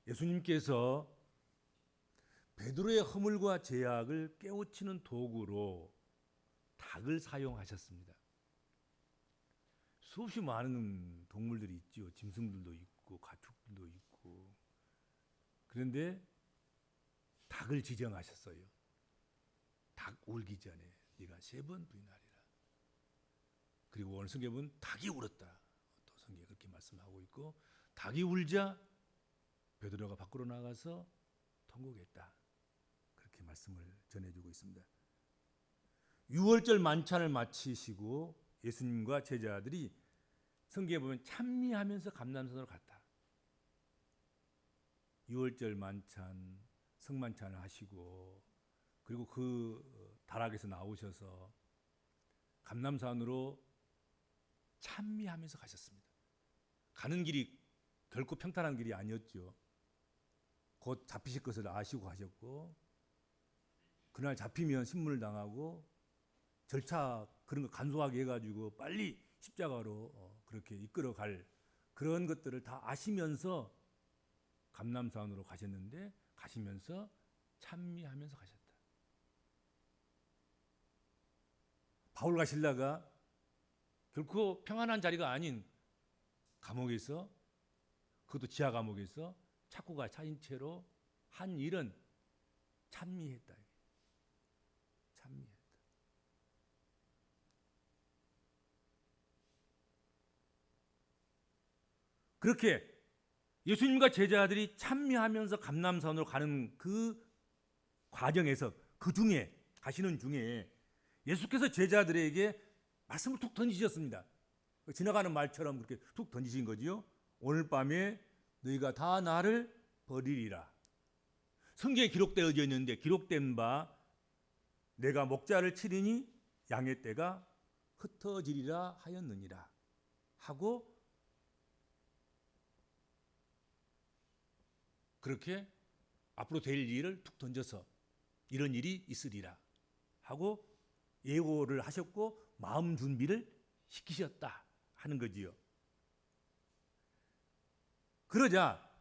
예수님께서 베드로의 허물과 죄악을 깨우치는 도구로 닭을 사용하셨습니다. 수없이 많은 동물들이 있죠. 짐승들도 있고 가축들도 있고. 그런데 닭을 지정하셨어요. 닭 울기 전에 네가 3번 부인하리라. 그리고 오늘 성경에 보면 닭이 울었다. 또 성경에 그렇게 말씀하고 있고, 닭이 울자 베드로가 밖으로 나가서 통곡했다. 그렇게 말씀을 전해주고 있습니다. 유월절 만찬을 마치시고 예수님과 제자들이 성경에 보면 찬미하면서 감람산으로 갔다. 유월절 만찬, 성만찬을 하시고 그리고 그 다락에서 나오셔서 감람산으로 찬미하면서 가셨습니다. 가는 길이 결코 평탄한 길이 아니었죠. 곧 잡히실 것을 아시고 가셨고, 그날 잡히면 신문을 당하고 절차 그런 거 간소하게 해가지고 빨리 십자가로 그렇게 이끌어갈 그런 것들을 다 아시면서 감람산으로 가셨는데, 가시면서 찬미하면서 가셨다. 바울과 실라가 결코 평안한 자리가 아닌 감옥에서, 그것도 지하 감옥에서 착고가 차인 채로 한 일은 찬미했다. 찬미했다. 그렇게 예수님과 제자들이 찬미하면서 감람산으로 가는 그 과정에서, 그 중에 가시는 중에 예수께서 제자들에게 말씀을 툭 던지셨습니다. 지나가는 말처럼 그렇게 툭 던지신 거지요. 오늘 밤에 너희가 다 나를 버리리라. 성경에 기록되어져 있는데, 기록된 바 내가 목자를 치리니 양의 떼가 흩어지리라 하였느니라 하고, 그렇게 앞으로 될 일을 툭 던져서 이런 일이 있으리라 하고 예고를 하셨고 마음 준비를 시키셨다 하는 거지요. 그러자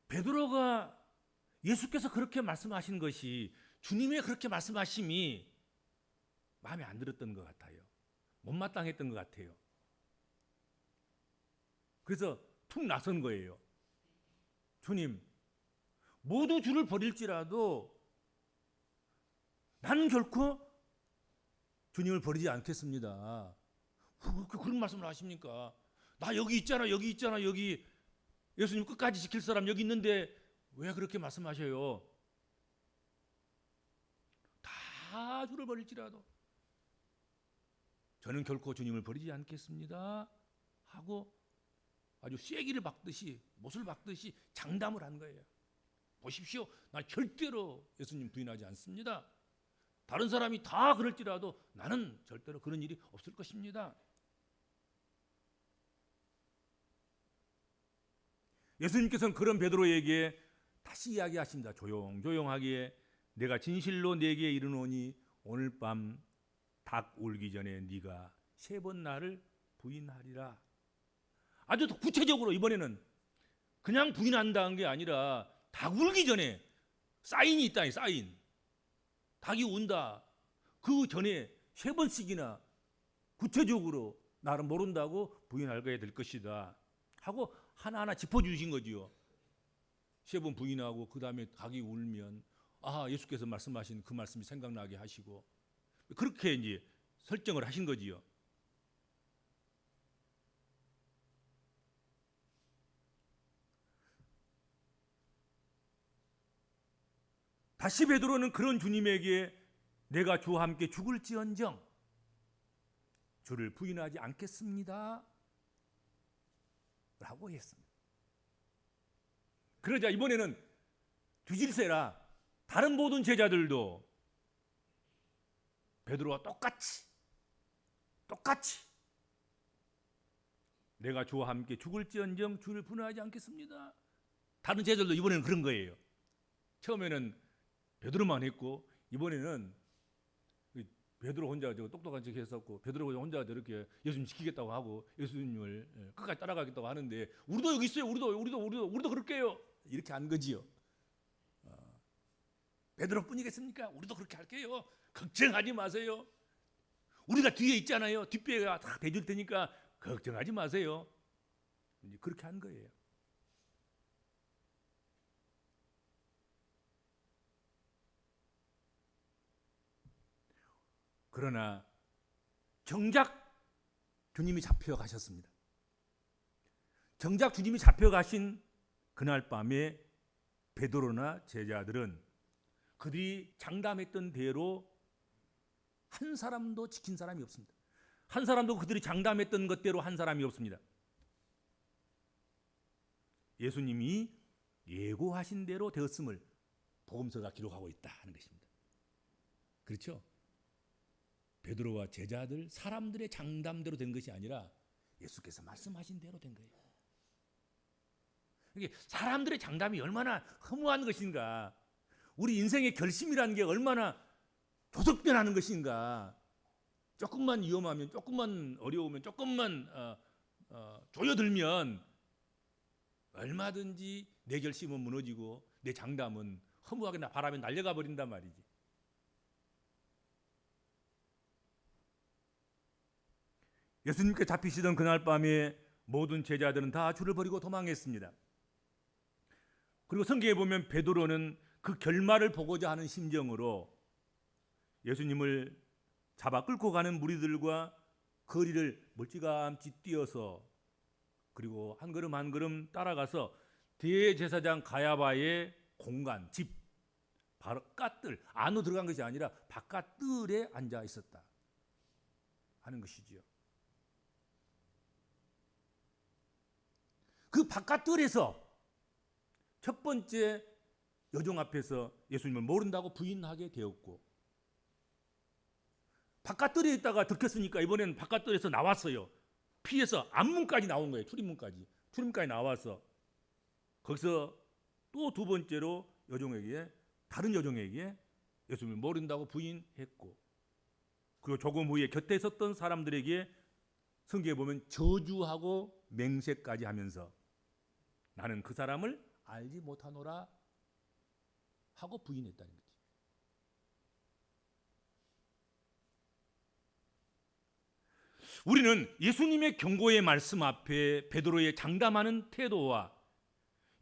베드로가 예수께서 그렇게 말씀하신 것이, 주님의 그렇게 말씀하심이 마음에 안 들었던 것 같아요. 못마땅했던 것 같아요. 그래서 툭 나선 거예요. 주님, 모두 주를 버릴지라도 나는 결코 주님을 버리지 않겠습니다. 그런 말씀을 하십니까? 나 여기 있잖아, 여기 있잖아, 여기 예수님 끝까지 지킬 사람 여기 있는데 왜 그렇게 말씀하셔요? 다 주를 버릴지라도 저는 결코 주님을 버리지 않겠습니다 하고 아주 쐐기를 박듯이, 못을 박듯이 장담을 한 거예요. 보십시오, 나 절대로 예수님 부인하지 않습니다. 다른 사람이 다 그럴지라도 나는 절대로 그런 일이 없을 것입니다. 예수님께서는 그런 베드로에게 다시 이야기하십니다. 조용조용하게 내가 진실로 네게 이르노니 오늘 밤 닭 울기 전에 네가 3번 나를 부인하리라. 아주 더 구체적으로 이번에는 그냥 부인한다는 게 아니라 닭 울기 전에 사인이 있다. 사인. 닭이 운다. 그 전에 3번씩이나 구체적으로 나를 모른다고 부인하게 될 것이다 하고 하나하나 짚어주신 거지요. 3번 부인하고 그 다음에 닭이 울면 예수께서 말씀하신 그 말씀이 생각나게 하시고, 그렇게 이제 설정을 하신 거지요. 다시 베드로는 그런 주님에게 내가 주와 함께 죽을지언정 주를 부인하지 않겠습니다 라고 했습니다. 그러자 이번에는 뒤질세라 다른 모든 제자들도 베드로와 똑같이 내가 주와 함께 죽을지언정 주를 부인하지 않겠습니다. 다른 제자들도 이번에는 그런 거예요. 처음에는 베드로만 했고 이번에는 베드로 혼자 저 똑똑한 척 했었고 베드로 혼자 저렇게 예수님 지키겠다고 하고 예수님을 끝까지 따라가겠다고 하는데 우리도 여기 있어요. 우리도 그럴게요. 이렇게 한 거지요. 베드로뿐이겠습니까? 우리도 그렇게 할게요. 걱정하지 마세요. 우리가 뒤에 있잖아요. 뒷배가 다 대줄 테니까 걱정하지 마세요. 이제 그렇게 한 거예요. 그러나 정작 주님이 잡혀가셨습니다. 정작 주님이 잡혀가신 그날 밤에 베드로나 제자들은 그들이 장담했던 대로 한 사람도 지킨 사람이 없습니다. 한 사람도 그들이 장담했던 것대로 한 사람이 없습니다. 예수님이 예고하신 대로 되었음을 복음서가 기록하고 있다 하는 것입니다. 그렇죠? 베드로와 제자들 사람들의 장담대로 된 것이 아니라 예수께서 말씀하신 대로 된 거예요. 이게 사람들의 장담이 얼마나 허무한 것인가, 우리 인생의 결심이라는 게 얼마나 조석변하는 것인가. 조금만 위험하면, 조금만 어려우면, 조금만 조여들면 얼마든지 내 결심은 무너지고 내 장담은 허무하게 바람에 날려가 버린단 말이지. 예수님께 잡히시던 그날 밤에 모든 제자들은 다 주를 버리고 도망했습니다. 그리고 성경에 보면 베드로는 그 결말을 보고자 하는 심정으로 예수님을 잡아 끌고 가는 무리들과 거리를 멀찌감치 뛰어서 그리고 한 걸음 한 걸음 따라가서 대제사장 가야바의 공간, 집 바로 깥뜰 안으로 들어간 것이 아니라 바깥 뜰에 앉아 있었다 하는 것이지요. 그 바깥 뜰에서 첫 번째 여종 앞에서 예수님을 모른다고 부인하게 되었고, 바깥뜰에 있다가 들켰으니까 이번에는 바깥뜰에서 나왔어요. 피해서 앞문까지 나온 거예요. 출입문까지 나와서 거기서 또 두 번째로 다른 여종에게 예수님을 모른다고 부인했고, 그리고 조금 후에 곁에 있었던 사람들에게 성경에 보면 저주하고 맹세까지 하면서 나는 그 사람을 알지 못하노라 하고 부인했다는 거지. 우리는 예수님의 경고의 말씀 앞에 베드로의 장담하는 태도와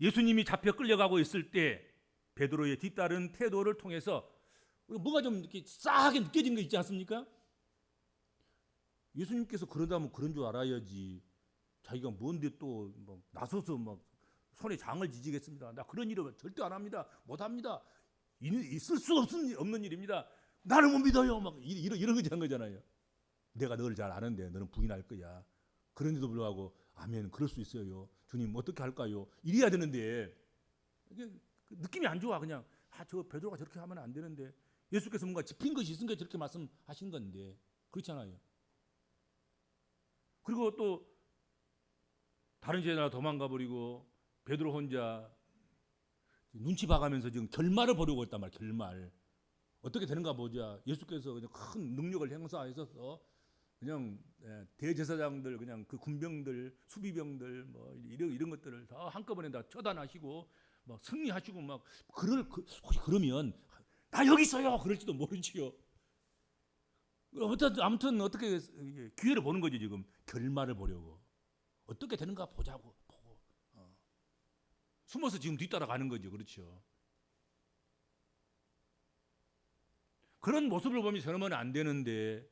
예수님이 잡혀 끌려가고 있을 때 베드로의 뒤따른 태도를 통해서 뭔가 좀 이렇게 싸하게 느껴진 거 있지 않습니까? 예수님께서 그러다면 그런 줄 알아야지. 자기가 뭔데 또 막 나서서 막 손에 장을 지지겠습니다. 나 그런 일은 절대 안 합니다. 못 합니다. 있을 수 없는 일입니다. 나를 못 믿어요. 막 이런 거지 한 거잖아요. 내가 너를 잘 아는데 너는 부인할 거야. 그런데도 불구하고 아멘, 그럴 수 있어요. 주님 어떻게 할까요? 이래야 되는데 이게 느낌이 안 좋아. 그냥 저 베드로가 저렇게 하면 안 되는데 예수께서 뭔가 짚힌 것이 있으니까 저렇게 말씀하신 건데 그렇잖아요. 그리고 또 다른 제자가 도망가 버리고 베드로 혼자 눈치 봐가면서 지금 결말을 보려고 했단 말이야. 결말 어떻게 되는가 보자. 예수께서 그냥 큰 능력을 행사하셔서 그냥 대제사장들, 그냥 그 군병들, 수비병들 뭐 이런 것들을 다 한꺼번에 다 처단하시고 막 승리하시고 막 혹시 그러면 나 여기 있어요 그럴지도 모르지요. 아무튼 어떻게 기회를 보는 거지. 지금 결말을 보려고 어떻게 되는가 보자고 보고 숨어서 지금 뒤따라가는 거죠. 그렇죠. 그런 모습을 보면 저러면 안 되는데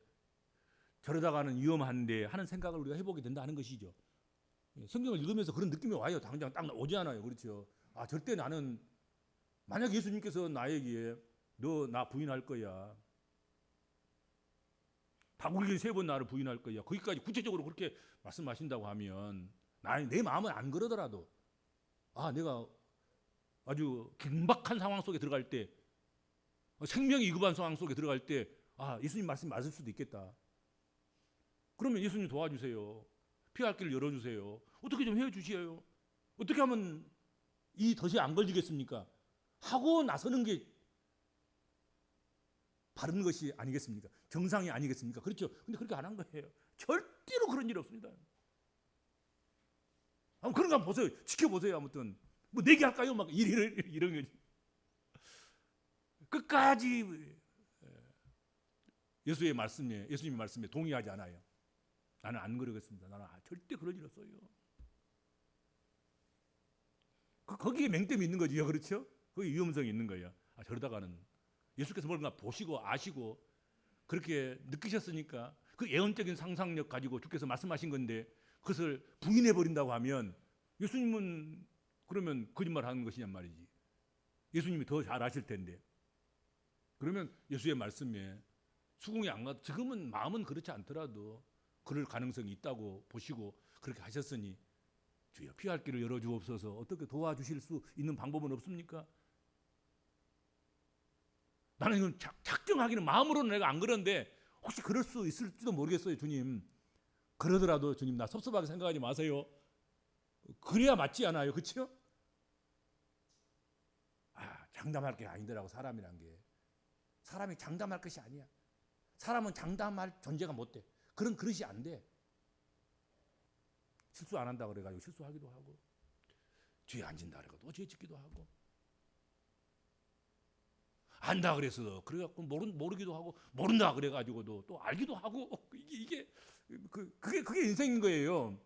저러다가는 위험한데 하는 생각을 우리가 해보게 된다 하는 것이죠. 성경을 읽으면서 그런 느낌이 와요. 당장 딱 오지 않아요. 그렇죠. 절대 나는, 만약 예수님께서 나에게 너 나 부인할 거야, 다국일 3번 나를 부인할 거야, 거기까지 구체적으로 그렇게 말씀하신다고 하면 내 마음은 안 그러더라도 내가 아주 긴박한 상황 속에 들어갈 때, 생명이 위급한 상황 속에 들어갈 때 예수님 말씀 맞을 수도 있겠다. 그러면 예수님 도와주세요. 피할 길을 열어주세요. 어떻게 좀 해주시어요. 어떻게 하면 이 덫이 안 걸리겠습니까? 하고 나서는 게 바른 것이 아니겠습니까? 정상이 아니겠습니까? 그렇죠. 근데 그렇게 안 한 거예요. 절대로 그런 일 없습니다. 한번 그런 거 한번 보세요. 지켜보세요. 아무튼 뭐 내기할까요? 막 이런 거지. 끝까지 예수님의 말씀에 동의하지 않아요. 나는 안 그러겠습니다. 나는 절대 그럴 일 없어요. 거기에 맹점이 있는 거지요. 그렇죠? 거기에 위험성이 있는 거예요. 저러다가는 예수께서 뭔가 보시고 아시고 그렇게 느끼셨으니까 그 예언적인 상상력 가지고 주께서 말씀하신 건데 그것을 부인해 버린다고 하면 예수님은 그러면 거짓말 하는 것이냔 말이지. 예수님이 더 잘 아실 텐데. 그러면 예수의 말씀에 수긍이 안 가. 지금은 마음은 그렇지 않더라도 그럴 가능성이 있다고 보시고 그렇게 하셨으니 주여 피할 길을 열어 주옵소서. 어떻게 도와주실 수 있는 방법은 없습니까? 나는 이건 작정하기는 마음으로는 내가 안 그런데 혹시 그럴 수 있을지도 모르겠어요. 주님. 그러더라도 주님 나 섭섭하게 생각하지 마세요. 그래야 맞지 않아요. 그렇죠? 장담할 게 아니더라고. 사람이란 게. 사람이 장담할 것이 아니야. 사람은 장담할 존재가 못 돼. 그런 그릇이 안 돼. 실수 안 한다 그래가지고 실수하기도 하고 죄 안 진다 그래가지고 또 죄 짓기도 하고 안다 그래서 그래갖고 모르기도 하고 모른다 그래가지고도 또 알기도 하고 그게 인생인 거예요.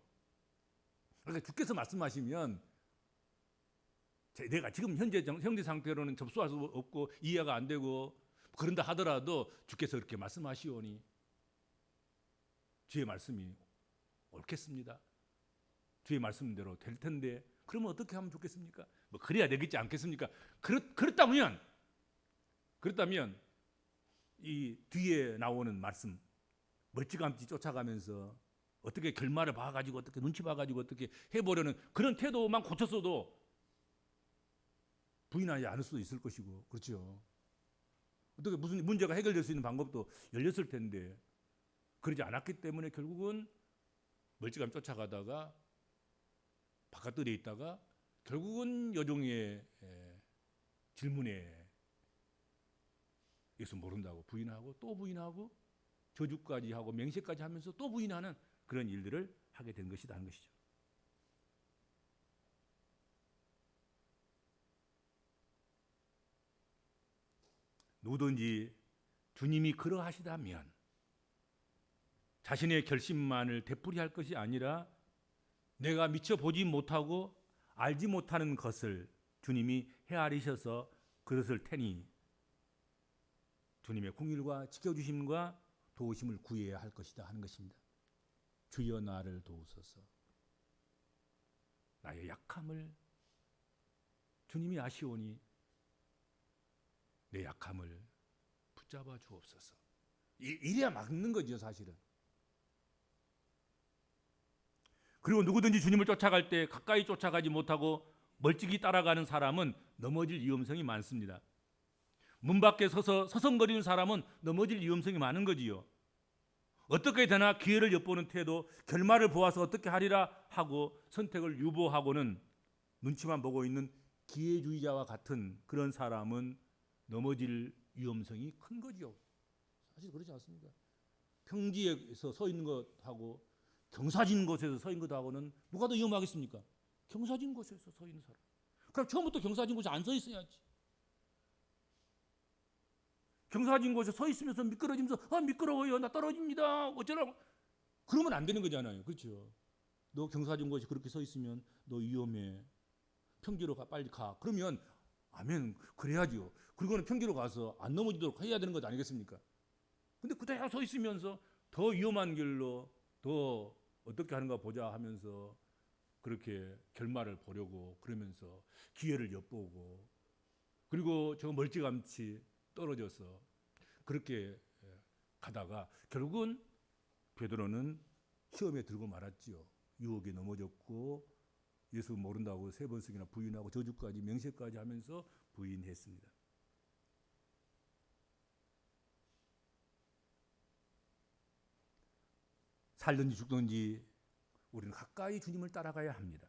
그러니까 주께서 말씀하시면 내가 지금 현재 상태로는 접수할 수 없고 이해가 안 되고 그런다 하더라도 주께서 그렇게 말씀하시오니 주의 말씀이 옳겠습니다. 주의 말씀대로 될 텐데 그러면 어떻게 하면 좋겠습니까? 뭐 그래야 되겠지 않겠습니까? 그렇다면 이 뒤에 나오는 말씀 멀찌감치 쫓아가면서 어떻게 결말을 봐가지고 어떻게 눈치 봐가지고 어떻게 해보려는 그런 태도만 고쳤어도 부인하지 않을 수도 있을 것이고 그렇죠. 어떻게 무슨 문제가 해결될 수 있는 방법도 열렸을 텐데 그러지 않았기 때문에 결국은 멀찌감치 쫓아가다가 바깥들에 있다가 결국은 여종의 질문에 예수 모른다고 부인하고 또 부인하고 저주까지 하고 맹세까지 하면서 또 부인하는 그런 일들을 하게 된 것이다 하는 것이죠. 누구든지 주님이 그러하시다면 자신의 결심만을 되풀이할 것이 아니라 내가 미처 보지 못하고 알지 못하는 것을 주님이 헤아리셔서 그것을 테니 주님의 공일과 지켜주심과 도우심을 구해야 할 것이다 하는 것입니다. 주여 나를 도우소서. 나의 약함을 주님이 아시오니 내 약함을 붙잡아 주옵소서. 이래야 맞는 거죠 사실은. 그리고 누구든지 주님을 쫓아갈 때 가까이 쫓아가지 못하고 멀찍이 따라가는 사람은 넘어질 위험성이 많습니다. 문 밖에 서서 서성거리는 사람은 넘어질 위험성이 많은 거지요. 어떻게 되나 기회를 엿보는 태도, 결말을 보아서 어떻게 하리라 하고 선택을 유보하고는 눈치만 보고 있는 기회주의자와 같은 그런 사람은 넘어질 위험성이 큰 거죠. 사실 그렇지 않습니까? 평지에서 서 있는 것하고 경사진 곳에서 서 있는 것하고는 누가 더 위험하겠습니까? 경사진 곳에서 서 있는 사람. 그럼 처음부터 경사진 곳에 안 서 있어야지. 경사진 곳에 서 있으면서 미끄러지면서 미끄러워요. 나 떨어집니다. 어쩌라고. 그러면 안 되는 거잖아요. 그렇죠? 너 경사진 곳에 그렇게 서 있으면 너 위험해. 평지로 가, 빨리 가. 그러면 아멘. 그래야지요. 그리고는 평지로 가서 안 넘어지도록 해야 되는 것 아니겠습니까? 근데 그대로 서 있으면서 더 위험한 길로 더 어떻게 하는가 보자 하면서 그렇게 결말을 보려고 그러면서 기회를 엿보고 그리고 저 멀찌감치 떨어져서 그렇게 가다가 결국은 베드로는 시험에 들고 말았지요. 유혹에 넘어졌고 예수 모른다고 3번씩이나 부인하고 저주까지 맹세까지 하면서 부인했습니다. 살든지 죽든지 우리는 가까이 주님을 따라가야 합니다.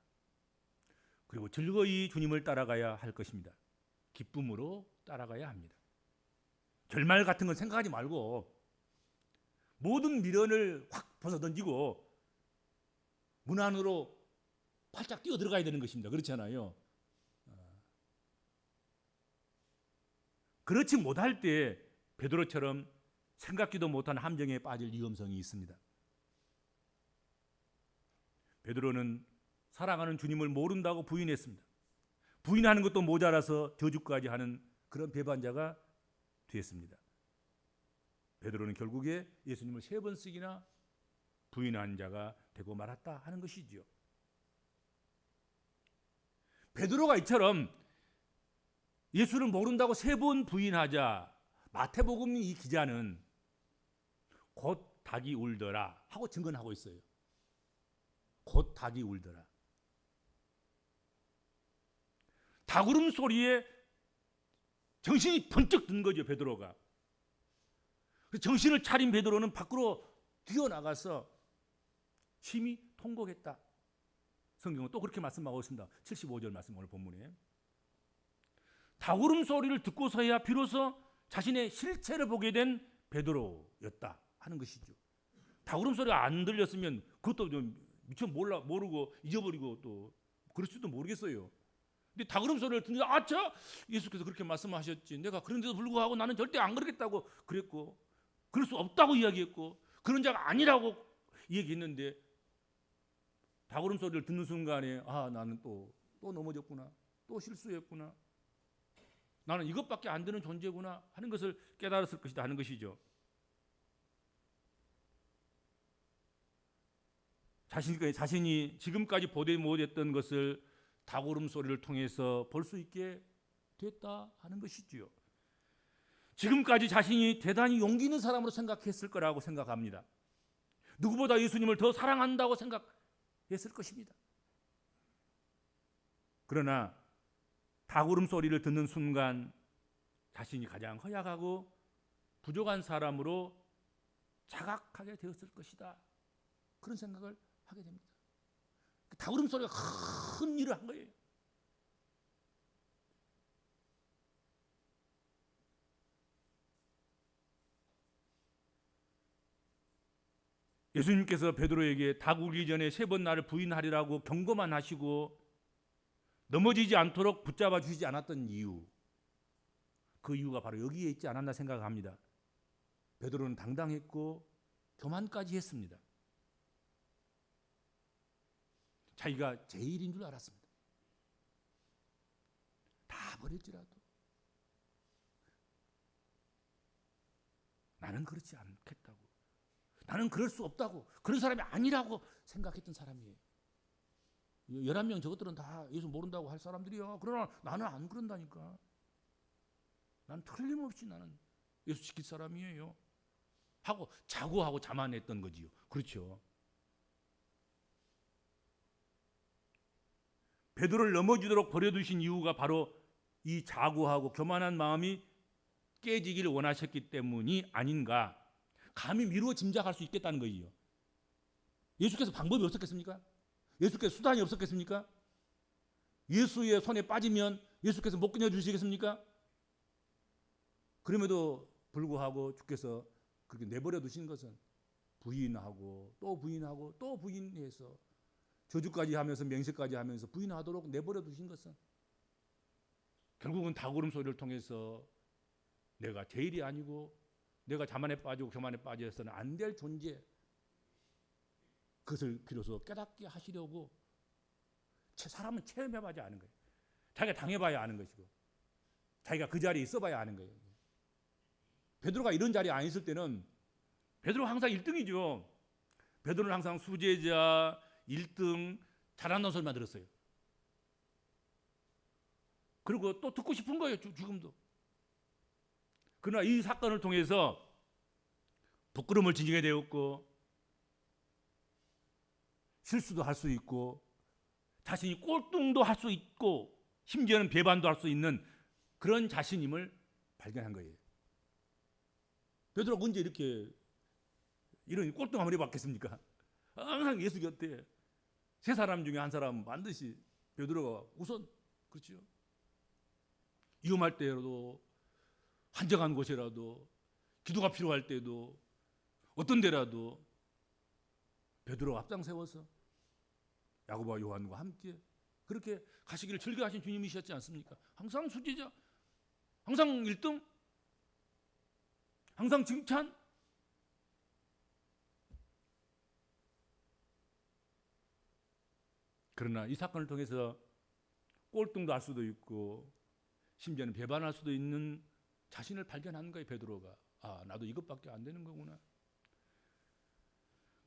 그리고 즐거이 주님을 따라가야 할 것입니다. 기쁨으로 따라가야 합니다. 결말 같은 건 생각하지 말고 모든 미련을 확 벗어던지고 문 안으로 활짝 뛰어 들어가야 되는 것입니다. 그렇잖아요. 그렇지 못할 때 베드로처럼 생각지도 못한 함정에 빠질 위험성이 있습니다. 베드로는 사랑하는 주님을 모른다고 부인했습니다. 부인하는 것도 모자라서 저주까지 하는 그런 배반자가 되었습니다. 베드로는 결국에 예수님을 3번씩이나 부인한 자가 되고 말았다 하는 것이지요. 베드로가 이처럼 예수를 모른다고 3번 부인하자 마태복음 이 기자는 곧 닭이 울더라 하고 증언하고 있어요. 곧 닭이 울더라. 닭울음 소리에 정신이 번쩍 든 거죠, 베드로가. 정신을 차린 베드로는 밖으로 뛰어나가서 심히 통곡했다. 성경은 또 그렇게 말씀하고 있습니다. 75절 말씀 오늘 본문에. 닭울음 소리를 듣고서야 비로소 자신의 실체를 보게 된 베드로였다 하는 것이죠. 닭울음 소리가 안 들렸으면 그것도 좀 미처 모르고 잊어버리고 또 그럴지도 모르겠어요. 근데 닭울음 소리를 듣는데 아차 예수께서 그렇게 말씀하셨지. 내가 그런데도 불구하고 나는 절대 안 그러겠다고 그랬고 그럴 수 없다고 이야기했고 그런 자가 아니라고 얘기했는데 닭울음 소리를 듣는 순간에 아 나는 또 넘어졌구나. 또 실수했구나. 나는 이것밖에 안 되는 존재구나 하는 것을 깨달았을 것이다 하는 것이죠. 자신이 지금까지 보지 못했던 것을 닭울음 소리를 통해서 볼 수 있게 됐다 하는 것이지요. 지금까지 자신이 대단히 용기 있는 사람으로 생각했을 거라고 생각합니다. 누구보다 예수님을 더 사랑한다고 생각했을 것입니다. 그러나 닭울음 소리를 듣는 순간 자신이 가장 허약하고 부족한 사람으로 자각하게 되었을 것이다. 그런 생각을 하게 됩니다. 닭울음 소리가 큰 일을 한 거예요. 예수님께서 베드로에게 닭 울기 전에 3번 나를 부인하리라고 경고만 하시고 넘어지지 않도록 붙잡아 주시지 않았던 이유, 그 이유가 바로 여기에 있지 않았나 생각합니다. 베드로는 당당했고 교만까지 했습니다. 자기가 제일인 줄 알았습니다. 다 버릴지라도 나는 그렇지 않겠다고, 나는 그럴 수 없다고, 그런 사람이 아니라고 생각했던 사람이에요. 11명 저것들은 다 예수 모른다고 할 사람들이야. 그러나 나는 안 그런다니까. 난 틀림없이 나는 예수 지킬 사람이에요 하고 자고하고 자만했던 거지요. 그렇죠. 베드로를 넘어지도록 버려두신 이유가 바로 이 자고하고 교만한 마음이 깨지기를 원하셨기 때문이 아닌가 감히 미루어 짐작할 수 있겠다는 거지요. 예수께서 방법이 없었겠습니까? 예수께서 수단이 없었겠습니까? 예수의 손에 빠지면 예수께서 못 끊어주시겠습니까? 그럼에도 불구하고 주께서 그렇게 내버려 두신 것은 부인하고 또 부인하고 또 부인해서 저주까지 하면서 맹세까지 하면서 부인하도록 내버려 두신 것은 결국은 닭울음 소리를 통해서 내가 제일이 아니고 내가 자만에 빠지고 교만에 빠져서는 안 될 존재, 그것을 비로소 깨닫게 하시려고 사람은 체험해봐야 아는 거예요. 자기가 당해봐야 아는 것이고 자기가 그 자리에 있어봐야 아는 거예요. 베드로가 이런 자리에 안 있을 때는 베드로가 항상 1등이죠. 베드로는 항상 수제자 1등 잘한다는 소리만 들었어요. 그리고 또 듣고 싶은 거예요. 지금도. 그러나 이 사건을 통해서 부끄러움을 지니게 되었고 실수도 할 수 있고 자신이 꼴등도 할 수 있고 심지어는 배반도 할 수 있는 그런 자신임을 발견한 거예요. 베드로가 언제 이렇게 이런 꼴등함을 해봤겠습니까? 항상 예수 곁에 3사람 중에 한 사람 반드시 베드로가 우선, 그렇죠? 위험할 때로도 한적한 곳이라도 기도가 필요할 때도 어떤 데라도 베드로 앞장 세워서 야고보와 요한과 함께 그렇게 가시기를 즐겨하신 주님이셨지 않습니까? 항상 수제자, 항상 1등, 항상 칭찬. 그러나 이 사건을 통해서 꼴등도 할 수도 있고 심지어는 배반할 수도 있는 자신을 발견하는 거예요. 베드로가. 아, 나도 이것밖에 안 되는 거구나.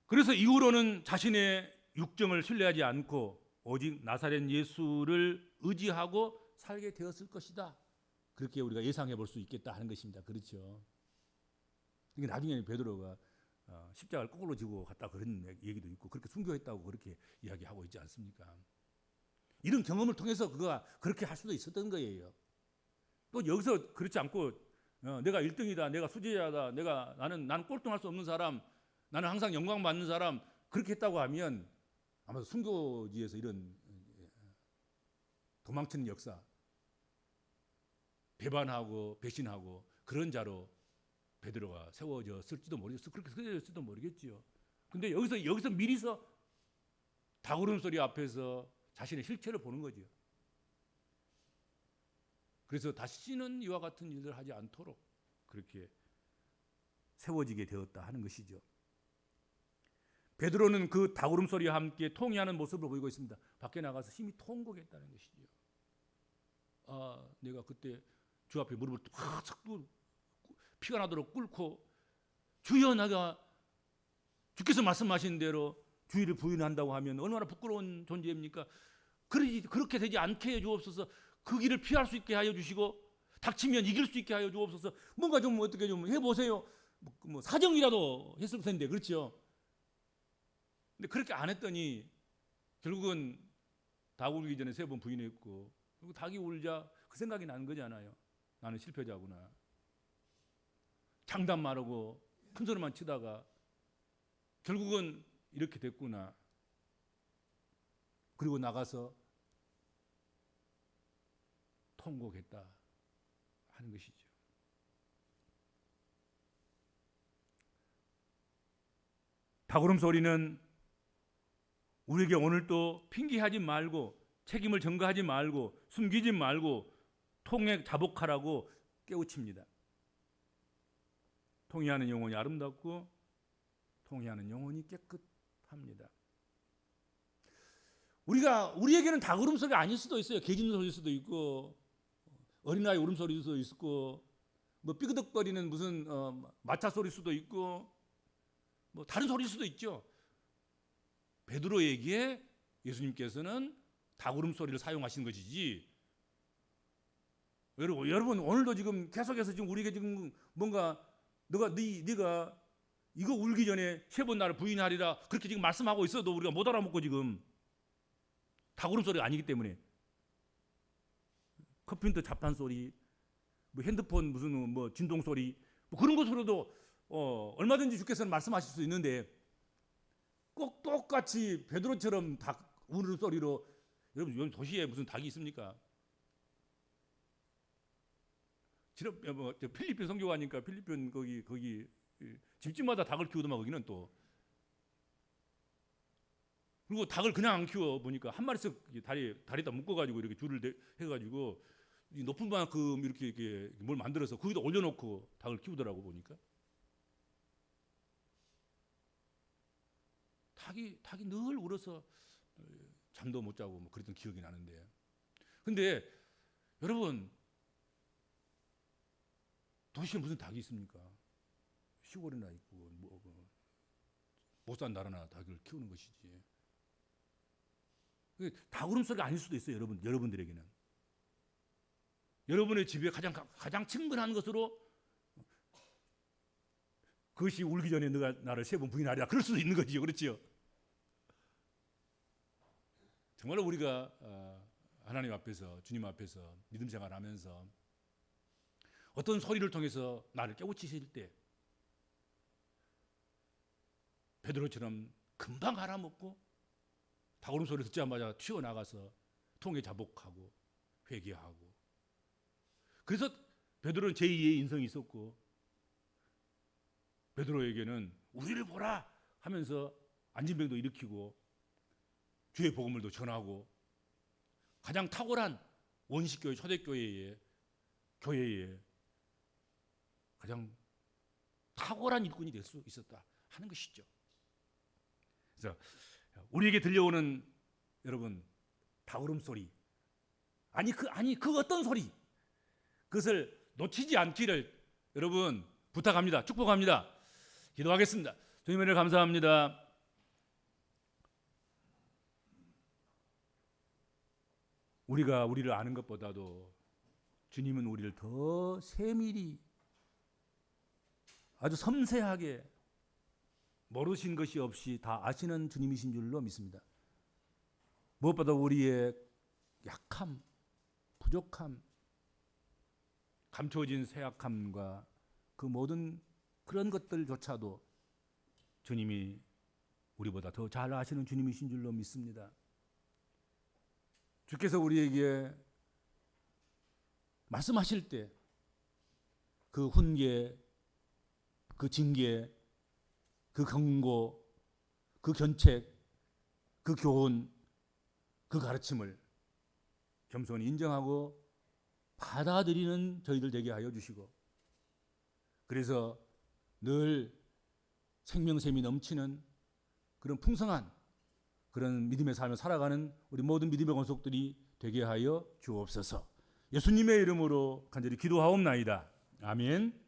그래서 이후로는 자신의 육정을 신뢰하지 않고 오직 나사렛 예수를 의지하고 살게 되었을 것이다. 그렇게 우리가 예상해 볼 수 있겠다 하는 것입니다. 그렇죠. 이게 나중에 베드로가 십자가를 거꾸로 지고 갔다 그런 얘기도 있고 그렇게 순교했다고 그렇게 이야기하고 있지 않습니까? 이런 경험을 통해서 그가 그렇게 할 수도 있었던 거예요. 또 여기서 그렇지 않고 내가 1등이다, 내가 수제자다, 나는 꼴등할 수 없는 사람, 나는 항상 영광 받는 사람 그렇게 했다고 하면 아마도 순교지에서 이런 도망치는 역사, 배반하고 배신하고 그런 자로 베드로가 세워졌을지도 모르겠어. 그렇게 세워졌을지도 모르겠지요. 근데 여기서 미리서 닭울음소리 앞에서 자신의 실체를 보는 거죠. 그래서 다시는 이와 같은 일을 하지 않도록 그렇게 세워지게 되었다 하는 것이죠. 베드로는 그 닭울음소리와 함께 통회하는 모습을 보이고 있습니다. 밖에 나가서 심히 통곡했다는 것이죠. 아, 내가 그때 주 앞에 무릎을 확 피가 나도록 꿇고 주여, 내가 주께서 말씀하신 대로 주의를 부인한다고 하면 얼마나 부끄러운 존재입니까? 그렇게 되지 않게 해 주옵소서. 그 길을 피할 수 있게 하여 주시고 닥치면 이길 수 있게 하여 주옵소서. 뭔가 좀 어떻게 좀 해보세요. 뭐 사정이라도 했을 텐데, 그렇죠? 근데 그렇게 안 했더니 결국은 닭 울기 전에 3번 부인했고, 그리고 닭이 울자 그 생각이 나는 거잖아요. 나는 실패자구나. 장담 말하고 큰 소리만 치다가 결국은 이렇게 됐구나. 그리고 나가서 통곡했다 하는 것이죠. 닭울음 소리는 우리에게 오늘도 핑계하지 말고 책임을 전가하지 말고 숨기지 말고 통해 자복하라고 깨우칩니다. 통회하는 영혼이 아름답고 통회하는 영혼이 깨끗합니다. 우리에게는 닭 울음소리가 아닐 수도 있어요. 개 짖는 소리일 수도 있고 어린아이 울음소리일 수도 있고 뭐 삐그덕거리는 무슨 마차 소리일 수도 있고 뭐 다른 소리일 수도 있죠. 베드로에게 예수님께서는 닭 울음소리를 사용하신 것이지. 여러분 오늘도 지금 계속해서 지금 우리에게 지금 뭔가 네가 이거 울기 전에 3번 나를 부인하리라 그렇게 지금 말씀하고 있어도 우리가 못 알아먹고 지금 닭 울음소리가 아니기 때문에 컵핀터 잡탄 소리, 뭐 핸드폰 무슨 뭐 진동 소리, 뭐 그런 것으로도 얼마든지 주께서는 말씀하실 수 있는데 꼭 똑같이 베드로처럼 닭 우는 소리로 여러분 요즘 도시에 무슨 닭이 있습니까? 필리핀 선교 가니까 필리핀 거기 집집마다 닭을 키우더만 거기는 또 그리고 닭을 그냥 안 키워 보니까 한 마리씩 다리에다 묶어가지고 이렇게 줄을 해가지고 높은 만큼 이렇게 뭘 만들어서 거기다 올려놓고 닭을 키우더라고 보니까 닭이 늘 울어서 잠도 못 자고 뭐 그랬던 기억이 나는데 근데 여러분 도시에 무슨 닭이 있습니까? 시골이나 있고 못 산 나라나 닭을 키우는 것이지. 닭 울음소리가 아닐 수도 있어요. 여러분들에게는. 여러분의 집에 가장 친근한 것으로 그것이 울기 전에 너가 나를 3번 부인하리라 그럴 수도 있는 거지요. 그렇죠? 정말로 우리가 하나님 앞에서 주님 앞에서 믿음 생활하면서 어떤 소리를 통해서 나를 깨우치실 때 베드로처럼 금방 알아먹고 닭 울음소리 듣자마자 튀어나가서 통에 자복하고 회개하고 그래서 베드로는 제2의 인성이 있었고 베드로에게는 우리를 보라 하면서 안진병도 일으키고 주의 복음을도 전하고 가장 탁월한 원식교회 초대교회의 교회에 가장 탁월한 일꾼이 될 수 있었다 하는 것이죠. 그래서 우리에게 들려오는 여러분 다구름 소리 아니 그 어떤 소리 그것을 놓치지 않기를 여러분 부탁합니다. 축복합니다. 기도하겠습니다. 주님 은혜를 감사합니다. 우리가 우리를 아는 것보다도 주님은 우리를 더 세밀히 아주 섬세하게 모르신 것이 없이 다 아시는 주님이신 줄로 믿습니다. 무엇보다 우리의 약함, 부족함, 감춰진 쇠약함과 그 모든 그런 것들조차도 주님이 우리보다 더 잘 아시는 주님이신 줄로 믿습니다. 주께서 우리에게 말씀하실 때 그 훈계, 그 징계, 그 경고, 그 견책, 그 교훈, 그 가르침을 겸손히 인정하고 받아들이는 저희들 되게 하여 주시고 그래서 늘 생명샘이 넘치는 그런 풍성한 그런 믿음의 삶을 살아가는 우리 모든 믿음의 권속들이 되게 하여 주옵소서. 예수님의 이름으로 간절히 기도하옵나이다. 아멘.